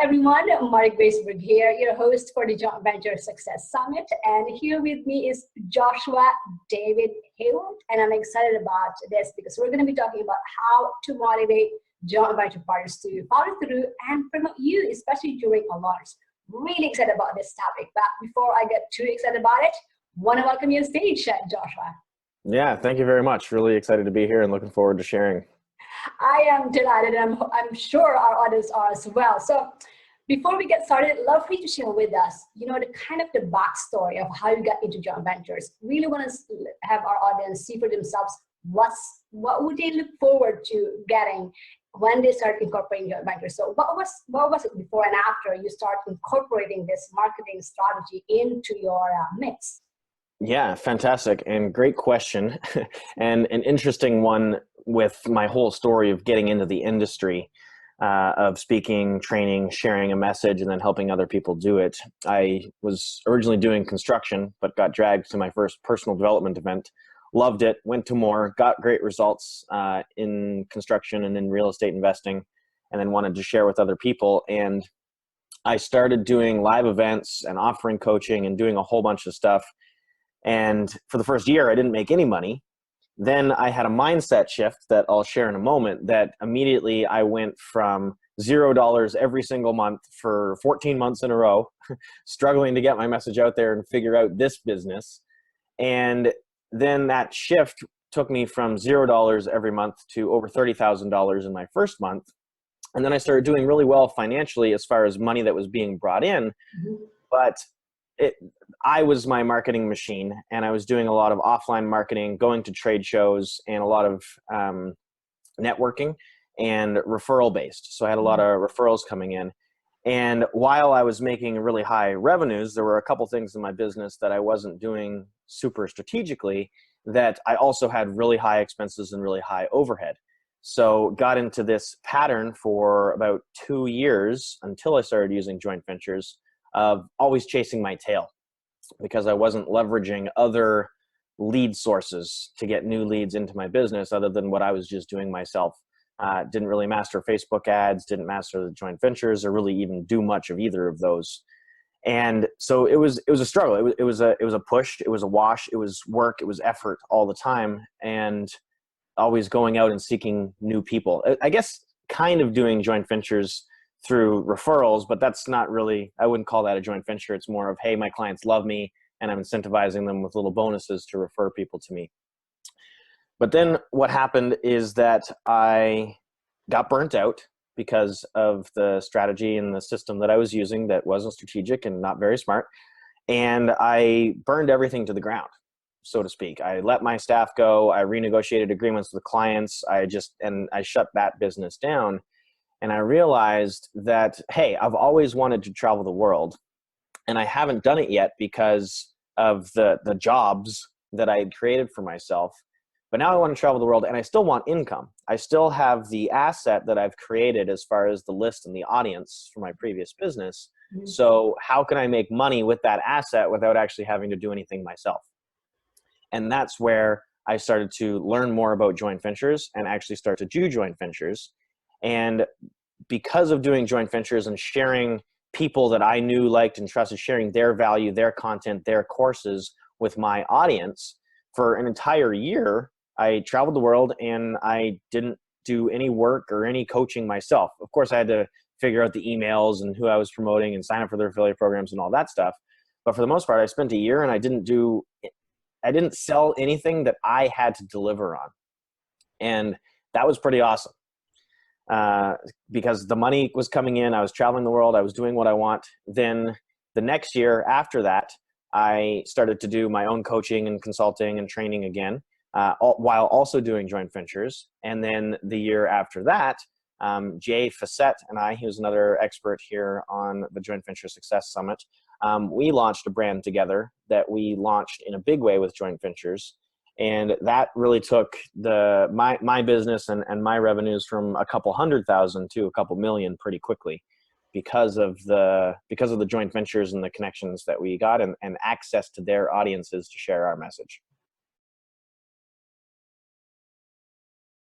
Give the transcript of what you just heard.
everyone, Mark Graceberg here, your host for the Joint Venture Success Summit. And here with me is Joshua David Hayward. And I'm excited about this because we're going to be talking about how to motivate joint venture partners to follow through and promote you, especially during a launch. Really excited about this topic. But before I get too excited about it, want to welcome you on stage, Joshua. Yeah, thank you very much. Really excited to be here and looking forward to sharing. I am delighted, and I'm sure our audience are as well. So before we get started, love for you to share with us, the kind of the backstory of how you got into joint ventures. Really want to have our audience see for themselves what would they look forward to getting when they start incorporating joint ventures. So what was it before and after you start incorporating this marketing strategy into your mix? Yeah, fantastic and great question, and an interesting one with my whole story of getting into the industry of speaking, training, sharing a message, and then helping other people do it. I was originally doing construction, but got dragged to my first personal development event. Loved it, went to more, got great results in construction and in real estate investing, and then wanted to share with other people. And I started doing live events and offering coaching and doing a whole bunch of stuff. And for the first year, I didn't make any money. Then I had a mindset shift that I'll share in a moment, that immediately I went from $0 every single month for 14 months in a row, struggling to get my message out there and figure out this business. And then that shift took me from $0 every month to over $30,000 in my first month. And then I started doing really well financially as far as money that was being brought in. But I was my marketing machine, and I was doing a lot of offline marketing, going to trade shows, and a lot of networking and referral based. So I had a lot of referrals coming in. And while I was making really high revenues, there were a couple things in my business that I wasn't doing super strategically, that I also had really high expenses and really high overhead. So got into this pattern for about 2 years until I started using joint ventures, of always chasing my tail, because I wasn't leveraging other lead sources to get new leads into my business other than what I was just doing myself. Didn't really master Facebook ads, didn't master the joint ventures, or really even do much of either of those. And so it was a struggle. It was a push, it was a wash, it was work, it was effort all the time, and always going out and seeking new people. I guess kind of doing joint ventures through referrals, but that's not really, I wouldn't call that a joint venture. It's more of, hey, my clients love me and I'm incentivizing them with little bonuses to refer people to me. But then what happened is that I got burnt out because of the strategy and the system that I was using that wasn't strategic and not very smart. And I burned everything to the ground, so to speak. I let my staff go. I renegotiated agreements with clients. I shut that business down. And I realized that, hey, I've always wanted to travel the world, and I haven't done it yet because of the jobs that I had created for myself. But now I want to travel the world, and I still want income. I still have the asset that I've created as far as the list and the audience for my previous business. So how can I make money with that asset without actually having to do anything myself? And that's where I started to learn more about joint ventures and actually start to do joint ventures. And because of doing joint ventures and sharing people that I knew, liked, and trusted, sharing their value, their content, their courses with my audience, for an entire year, I traveled the world and I didn't do any work or any coaching myself. Of course, I had to figure out the emails and who I was promoting and sign up for their affiliate programs and all that stuff. But for the most part, I spent a year and I didn't sell anything that I had to deliver on. And that was pretty awesome. Because the money was coming in, I was traveling the world, I was doing what I want. Then the next year after that, I started to do my own coaching and consulting and training again, while also doing joint ventures. And then the year after that, Jay Facette and I, he was another expert here on the Joint Venture Success Summit, we launched a brand together that we launched in a big way with joint ventures. And that really took my business and my revenues from a couple 100,000 to a couple million pretty quickly, because of the joint ventures and the connections that we got and access to their audiences to share our message.